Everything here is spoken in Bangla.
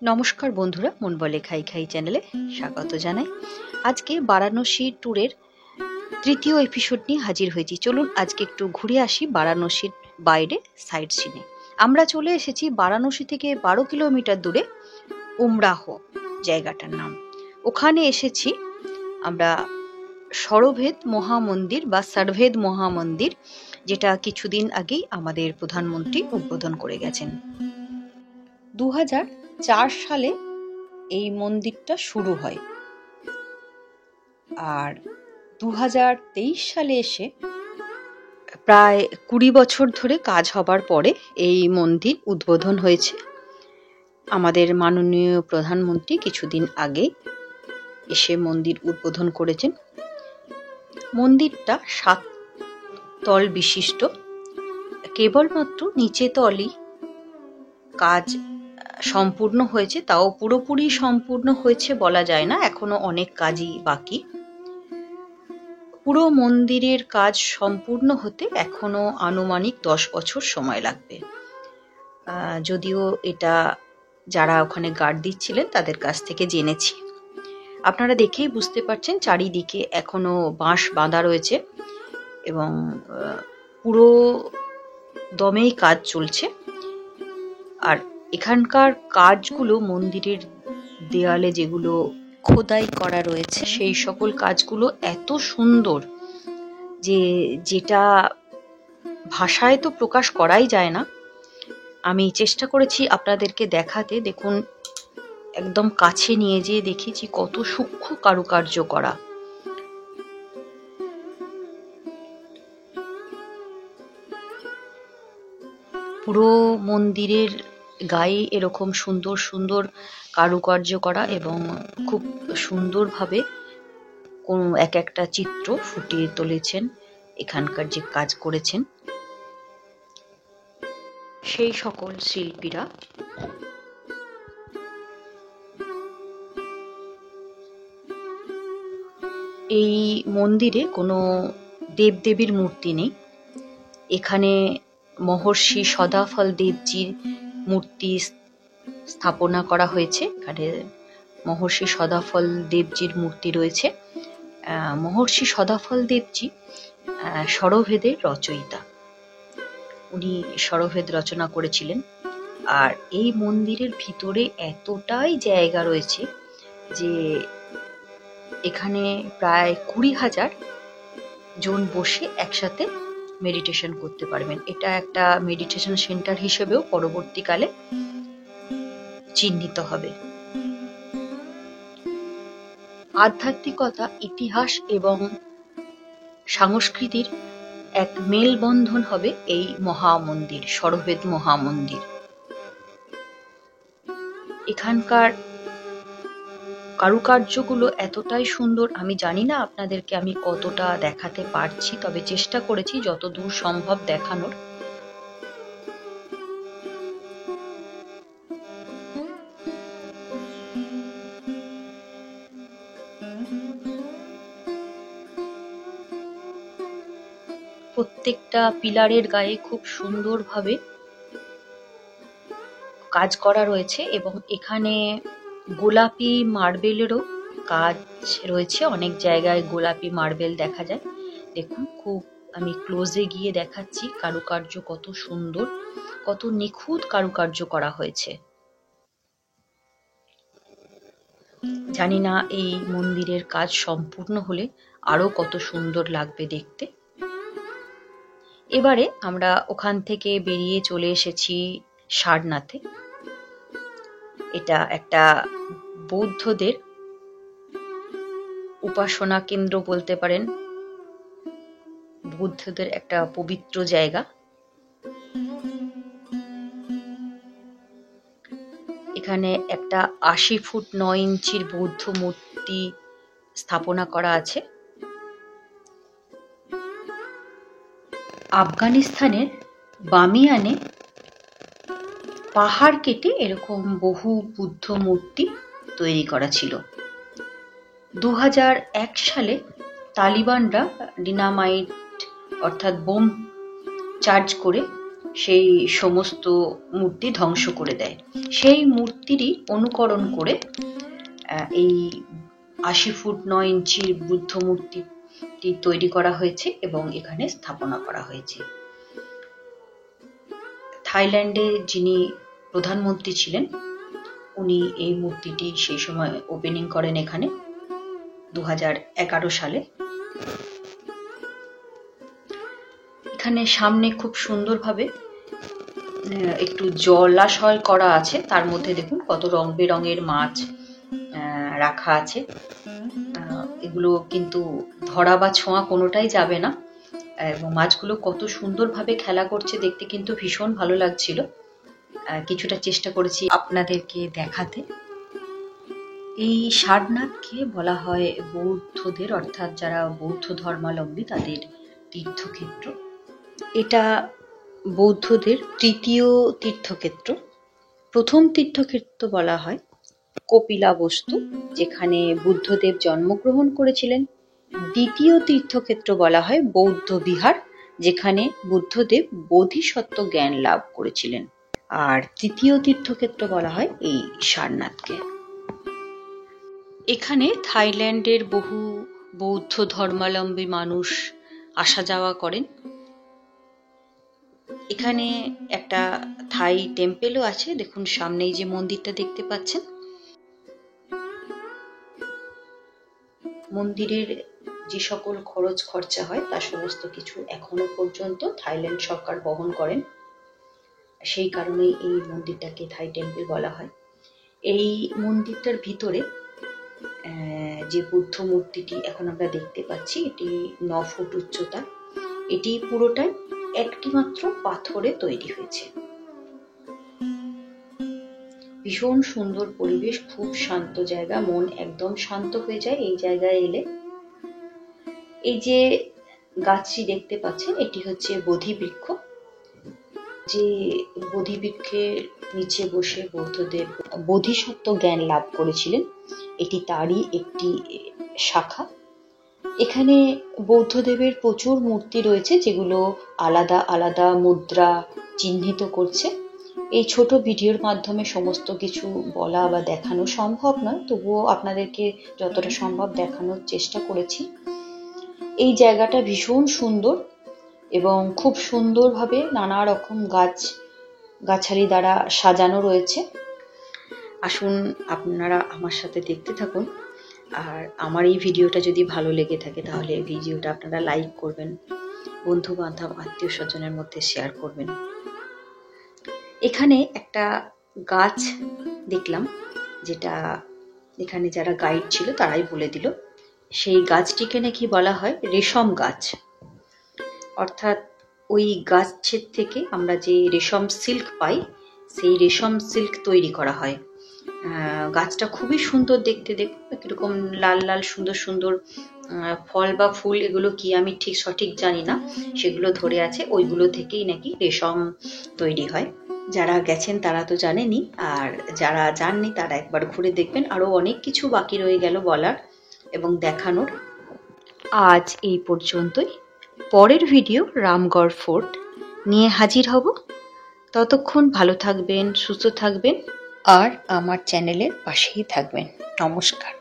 নমস্কার বন্ধুরা, মন বলে খাই খাই চ্যানেলে স্বাগত জানাই। আজকে বারাণসী ট্যুরের তৃতীয় এপিসোড নিয়ে হাজির হয়েছি। চলুন আজকে একটু ঘুরে আসি বারাণসীর বাইরে সাইট সিনে। আমরা চলে এসেছি বারাণসী থেকে 12 কিলোমিটার দূরে উমরাহ জায়গাটার নাম। ওখানে এসেছি আমরা সরভেদ মহামন্দির বা সরভেদ মহামন্দির, যেটা কিছুদিন আগেই আমাদের প্রধানমন্ত্রী উদ্বোধন করে গেছেন। 2004 সালে এই মন্দিরটা শুরু হয়, আর 2023 সালে এসে প্রায় 20 বছর ধরে কাজ হবার পরে এই মন্দির উদ্বোধন হয়েছে। আমাদের মাননীয় প্রধানমন্ত্রী কিছুদিন আগে এসে মন্দির উদ্বোধন করেছেন। মন্দিরটা 7 তল বিশিষ্ট, কেবলমাত্র নিচে তলই কাজ সম্পূর্ণ হয়েছে, তাও পুরোপুরি সম্পূর্ণ হয়েছে বলা যায় না, এখনো অনেক কাজই বাকি। পুরো মন্দিরের কাজ সম্পূর্ণ হতে এখনো আনুমানিক 10 বছর সময় লাগবে। যদিও এটা যারা ওখানে গার্ড দিচ্ছিলেন তাদের কাছ থেকে জেনেছি। আপনারা দেখেই বুঝতে পারছেন চারিদিকে এখনো বাঁশ বাঁধা রয়েছে এবং পুরো দমেই কাজ চলছে। আর এখানকার কাজগুলো, মন্দিরের দেয়ালে যেগুলো খোদাই করা রয়েছে সেই সকল কাজগুলো এত সুন্দর যে যেটা ভাষায় তো প্রকাশ করাই যায় না। আমি চেষ্টা করেছি আপনাদেরকে দেখাতে। দেখুন, একদম কাছে নিয়ে যেয়ে দেখেছি কত সূক্ষ্ম কারুকার্য করা। পুরো মন্দিরের গায়ে এরকম সুন্দর সুন্দর কারুকার্য করা এবং খুব সুন্দরভাবে কোন এক একটা চিত্র ফুটিয়ে তুলেছেন এখানকার যে কাজ করেছেন সেই সকল শিল্পীরা। এই মন্দিরে কোনো দেবদেবীর মূর্তি নেই। এখানে মহর্ষি সদাফল দেবজির মূর্তি স্থাপনা করা হয়েছে। এখানে মহর্ষি সদাফল দেবজির মূর্তি রয়েছে। মহর্ষি সদাফল দেবজি সরভেদের রচয়িতা, উনি সরভেদ রচনা করেছিলেন। আর এই মন্দিরের ভিতরে এতটাই জায়গা রয়েছে যে এখানে প্রায় 20,000 জন বসে একসাথে মেডিটেশন করতে পারবেন। এটা একটা মেডিটেশন সেন্টার হিসেবেও পরবর্তীকালে চিহ্নিত হবে। আধ্যাত্মিকতা, ইতিহাস এবং সংস্কৃতির এক মেলবন্ধন হবে এই মহামন্দির, সরভেদ মহামন্দির। এখানকার কারুকার্যগুলো এতটাই সুন্দর, আমি জানি না আপনাদেরকে আমি কতটা দেখাতে পারছি, তবে চেষ্টা করেছি যতদূর সম্ভব দেখানোর। প্রত্যেকটা পিলারের গায়ে খুব সুন্দরভাবে কাজ করা রয়েছে এবং এখানে গোলাপি মার্বেলেরও কাজ রয়েছে। অনেক জায়গায় গোলাপি মার্বেল দেখা যায়। দেখুন, খুব আমি ক্লোজে গিয়ে দেখাচ্ছি কারুকার্য কত সুন্দর, কত নিখুঁত কারুকার্য করা হয়েছে। জানি না এই মন্দিরের কাজ সম্পূর্ণ হলে আরো কত সুন্দর লাগবে দেখতে। এবারে আমরা ওখান থেকে বেরিয়ে চলে এসেছি সারনাথে। এটা একটা বৌদ্ধদের উপাসনা কেন্দ্র বলতে পারেন, বৌদ্ধদের একটা পবিত্র জায়গা। এখানে একটা 80 ফুট 9 ইঞ্চির বৌদ্ধ মূর্তি স্থাপনা করা আছে। আফগানিস্তানের বামিয়ানে পাহাড় কেটে এরকম বহু বুদ্ধ মূর্তি তৈরি করা ছিল। 2001 সালে তালিবানরা ডিনামাইট অর্থাৎ বোম চার্জ করে সেই সমস্ত মূর্তি ধ্বংস করে দেয়। সেই মূর্তিরই অনুকরণ করে এই ৮০ ফুট ৯ ইঞ্চির বুদ্ধ মূর্তিটি তৈরি করা হয়েছে এবং এখানে স্থাপনা করা হয়েছে। থাইল্যান্ডে যিনি প্রধানমন্ত্রী ছিলেন উনি এই মূর্তিটি সেই সময় ওপেনিং করেন এখানে 2011 সালে। এখানে সামনে খুব সুন্দরভাবে একটু জলাশয় করা আছে, তার মধ্যে দেখুন কত রং বেরঙের মাছ রাখা আছে। এগুলো কিন্তু ধরা বা ছোঁয়া কোনোটাই যাবে না, এবং মাছগুলো কত সুন্দরভাবে খেলা করছে, দেখতে কিন্তু ভীষণ ভালো লাগছিল। কিছুটা চেষ্টা করেছি আপনাদেরকে দেখাতে। এই সারনাথকে বলা হয় বৌদ্ধদের, অর্থাৎ যারা বৌদ্ধ ধর্মাবলম্বী তাদের তীর্থক্ষেত্র। এটা বৌদ্ধদের তৃতীয় তীর্থক্ষেত্র। প্রথম তীর্থক্ষেত্র বলা হয় কপিলাবস্তু, যেখানে বুদ্ধদেব জন্মগ্রহণ করেছিলেন। দ্বিতীয় তীর্থক্ষেত্র বলা হয় বৌদ্ধ বিহার, যেখানে বুদ্ধদেব বোধিসত্ত্ব জ্ঞান লাভ করেছিলেন। আর তৃতীয় তীর্থক্ষেত্র বলা হয় এই সারনাথকে। এখানে থাইল্যান্ডের বহু বৌদ্ধ ধর্মাবলম্বী মানুষ আসা যাওয়া করেন। এখানে একটা থাই টেম্পেলও আছে, দেখুন সামনেই যে মন্দিরটা দেখতে পাচ্ছেন। মন্দিরের যে সকল খরচ খরচা হয় তার সমস্ত কিছু এখনো পর্যন্ত থাইল্যান্ড সরকার বহন করেন। সেই কারণেই এই মন্দিরটাকে থাই টেম্পল বলা হয়। এই মন্দিরটার ভিতরে যে বুদ্ধ মূর্তিটি এখন আমরা দেখতে পাচ্ছি, এটি 9 ফুট উচ্চতা। এটি পুরোটাই একটি মাত্র পাথরে তৈরি হয়েছে। ভীষণ সুন্দর পরিবেশ, খুব শান্ত জায়গা, মন একদম শান্ত হয়ে যায় এই জায়গায় এলে। এই যে গাছটি দেখতে পাচ্ছেন এটি হচ্ছে বোধি বৃক্ষ। যে বোধি বৃক্ষের নিচে বসে বৌদ্ধদেব বোধিসত্ত্ব জ্ঞান লাভ করেছিলেন, এটি তারই একটি শাখা। এখানে বৌদ্ধদেবের প্রচুর মূর্তি রয়েছে, যেগুলো আলাদা আলাদা মুদ্রা চিহ্নিত করছে। এই ছোট ভিডিওর মাধ্যমে সমস্ত কিছু বলা বা দেখানো সম্ভব নয়, তবুও আপনাদেরকে যতটা সম্ভব দেখানোর চেষ্টা করেছি। এই জায়গাটা ভীষণ সুন্দর এবং খুব সুন্দরভাবে নানা রকম গাছালি দ্বারা সাজানো রয়েছে। আসুন আপনারা আমার সাথে দেখতে থাকুন। আর আমার এই ভিডিওটা যদি ভালো লেগে থাকে তাহলে ভিডিওটা আপনারা লাইক করবেন, বন্ধু বান্ধব আত্মীয় স্বজনের মধ্যে শেয়ার করবেন। এখানে একটা গাছ দেখলাম, যেটা এখানে যারা গাইড ছিল তারাই বলে দিল। সেই গাছটিকে নাকি বলা হয় রেশম গাছ, অর্থাৎ ওই গাছের থেকে আমরা যে রেশম সিল্ক পাই, সেই রেশম সিল্ক তৈরি করা হয়। গাছটা খুবই সুন্দর দেখতে, দেখুন কিরকম লাল লাল সুন্দর সুন্দর ফল বা ফুল, এগুলো কি আমি ঠিক সঠিক জানি না, সেগুলো ধরে আছে। ওইগুলো থেকেই নাকি রেশম তৈরি হয়। যারা গেছেন তারা তো জানেনই, আর যারা যাননি তারা একবার ঘুরে দেখবেন। আরো অনেক কিছু বাকি রয়ে গেল বলার এবং দেখানোর। আজ এই পর্যন্তই। পরের ভিডিও রামগড় ফোর্ট নিয়ে হাজির হব। ততক্ষণ ভালো থাকবেন, সুস্থ থাকবেন আর আমার চ্যানেলের পাশেই থাকবেন। নমস্কার।